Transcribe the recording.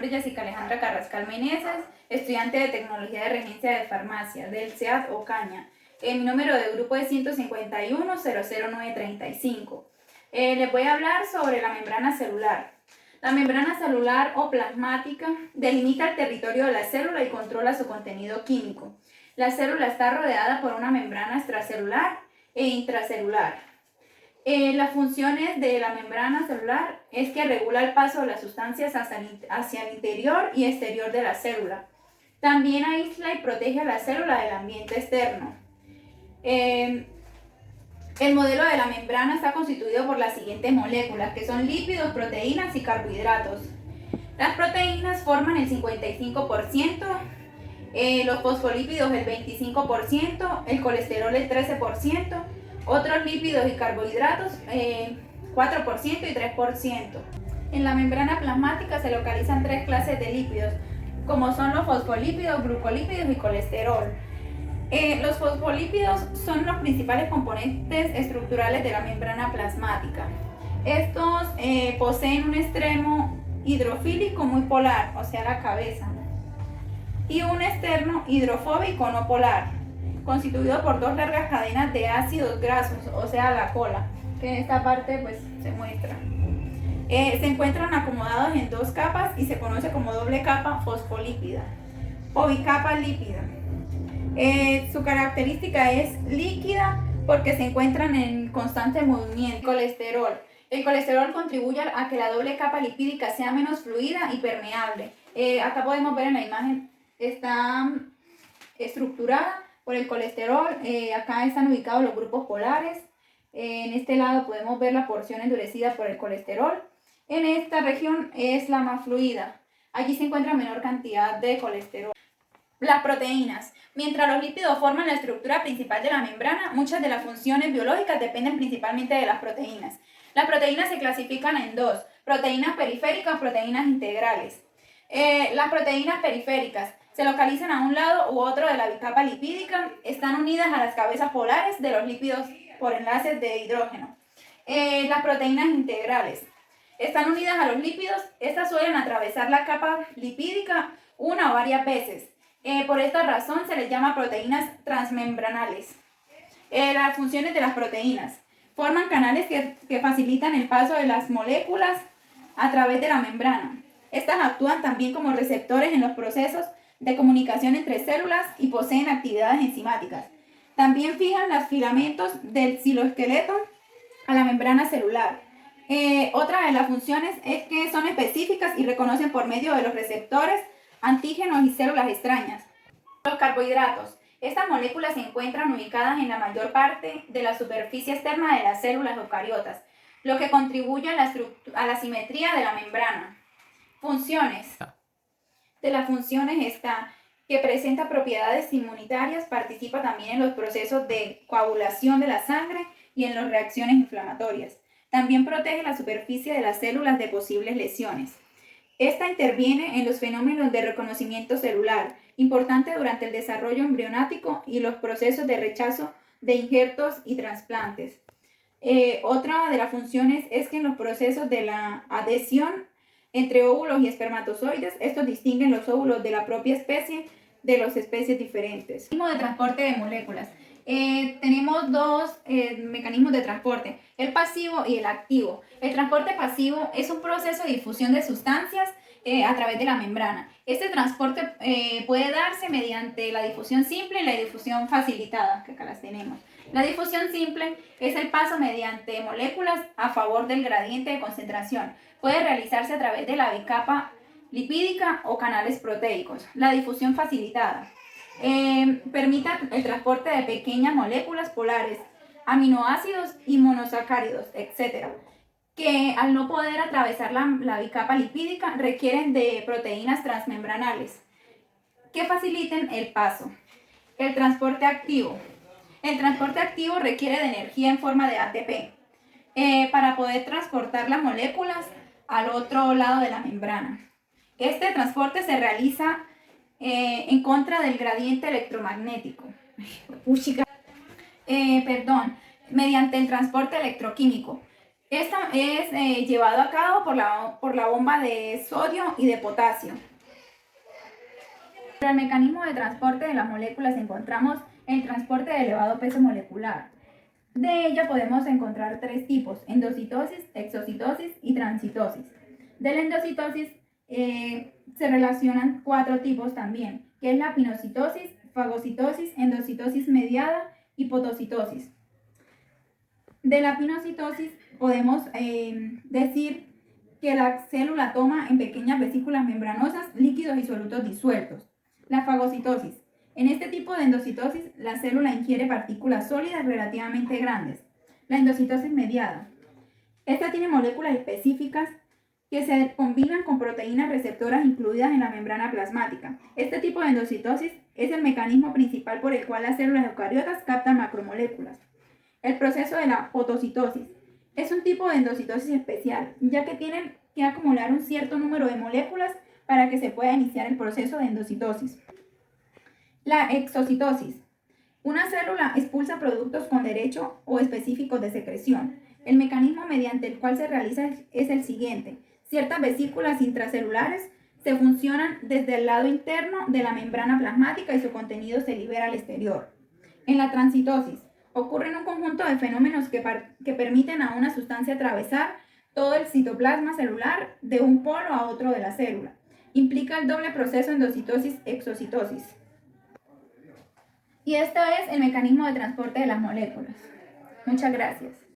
nombre es Jessica Alejandra Carrascal Meneses, estudiante de Tecnología de Regencia de Farmacia del CEAT Ocaña. Mi número de grupo es 151-00935. Les voy a hablar sobre la membrana celular. La membrana celular o plasmática delimita el territorio de la célula y controla su contenido químico. La célula está rodeada por una membrana extracelular e intracelular. Las funciones de la membrana celular es que regula el paso de las sustancias hacia el interior y exterior de la célula. También aísla y protege a la célula del ambiente externo. El modelo de la membrana está constituido por las siguientes moléculas, que son lípidos, proteínas y carbohidratos. Las proteínas forman el 55%, los fosfolípidos el 25%, el colesterol el 13%, otros lípidos y carbohidratos 4% y 3%. En la membrana plasmática se localizan tres clases de lípidos, como son los fosfolípidos, glucolípidos y colesterol. Los fosfolípidos son los principales componentes estructurales de la membrana plasmática. Estos poseen un extremo hidrofílico muy polar, o sea la cabeza, y un externo hidrofóbico no polar, constituido por dos largas cadenas de ácidos grasos, o sea la cola, que en esta parte pues se muestra. Se encuentran acomodados en dos capas y se conoce como doble capa fosfolípida o bicapa lípida. Su característica es líquida porque se encuentran en constante movimiento. El colesterol contribuye a que la doble capa lipídica sea menos fluida y permeable. Acá podemos ver en la imagen, está estructurada por el colesterol. Acá están ubicados los grupos polares. En este lado podemos ver la porción endurecida por el colesterol. En esta región es la más fluida. Allí se encuentra menor cantidad de colesterol. Las proteínas. Mientras los lípidos forman la estructura principal de la membrana, muchas de las funciones biológicas dependen principalmente de las proteínas. Las proteínas se clasifican en dos: proteínas periféricas, proteínas integrales. Las proteínas periféricas se localizan a un lado u otro de la bicapa lipídica, están unidas a las cabezas polares de los lípidos por enlaces de hidrógeno. Las proteínas integrales están unidas a los lípidos, estas suelen atravesar la capa lipídica una o varias veces. Por esta razón se les llama proteínas transmembranales. Las funciones de las proteínas: forman canales que facilitan el paso de las moléculas a través de la membrana. Estas actúan también como receptores en los procesos de comunicación entre células y poseen actividades enzimáticas. También fijan los filamentos del citoesqueleto a la membrana celular. Otra de las funciones es que son específicas y reconocen por medio de los receptores antígenos y células extrañas. Los carbohidratos. Estas moléculas se encuentran ubicadas en la mayor parte de la superficie externa de las células eucariotas, lo que contribuye a la simetría de la membrana. Funciones. De las funciones está que presenta propiedades inmunitarias, participa también en los procesos de coagulación de la sangre y en las reacciones inflamatorias. También protege la superficie de las células de posibles lesiones. Esta interviene en los fenómenos de reconocimiento celular, importante durante el desarrollo embrionático y los procesos de rechazo de injertos y trasplantes. Otra de las funciones es que en los procesos de la adhesión entre óvulos y espermatozoides, estos distinguen los óvulos de la propia especie de las especies diferentes. Mecanismo de transporte de moléculas. Tenemos dos mecanismos de transporte, el pasivo y el activo. El transporte pasivo es un proceso de difusión de sustancias a través de la membrana. Este transporte puede darse mediante la difusión simple y la difusión facilitada, que acá las tenemos. La difusión simple es el paso mediante moléculas a favor del gradiente de concentración. Puede realizarse a través de la bicapa lipídica o canales proteicos. La difusión facilitada permite el transporte de pequeñas moléculas polares, aminoácidos y monosacáridos, etc., que al no poder atravesar la bicapa lipídica requieren de proteínas transmembranales que faciliten el paso. El transporte activo. El transporte activo requiere de energía en forma de ATP para poder transportar las moléculas al otro lado de la membrana. Este transporte se realiza en contra del gradiente electromagnético. Mediante el transporte electroquímico. Esto es llevado a cabo por la bomba de sodio y de potasio. Para el mecanismo de transporte de las moléculas encontramos el transporte de elevado peso molecular. De ella podemos encontrar tres tipos: endocitosis, exocitosis y transitosis. De la endocitosis se relacionan cuatro tipos también, que es la pinocitosis, fagocitosis, endocitosis mediada y potocitosis. De la pinocitosis podemos decir que la célula toma en pequeñas vesículas membranosas líquidos y solutos disueltos. La fagocitosis. En este tipo de endocitosis, la célula ingiere partículas sólidas relativamente grandes. La endocitosis mediada. Esta tiene moléculas específicas que se combinan con proteínas receptoras incluidas en la membrana plasmática. Este tipo de endocitosis es el mecanismo principal por el cual las células eucariotas captan macromoléculas. El proceso de la fotocitosis es un tipo de endocitosis especial, ya que tienen que acumular un cierto número de moléculas para que se pueda iniciar el proceso de endocitosis. La exocitosis. Una célula expulsa productos con derecho o específicos de secreción. El mecanismo mediante el cual se realiza es el siguiente. Ciertas vesículas intracelulares se funcionan desde el lado interno de la membrana plasmática y su contenido se libera al exterior. En la transitosis, ocurren un conjunto de fenómenos que permiten a una sustancia atravesar todo el citoplasma celular de un polo a otro de la célula. Implica el doble proceso endocitosis-exocitosis. Y esto es el mecanismo de transporte de las moléculas. Muchas gracias.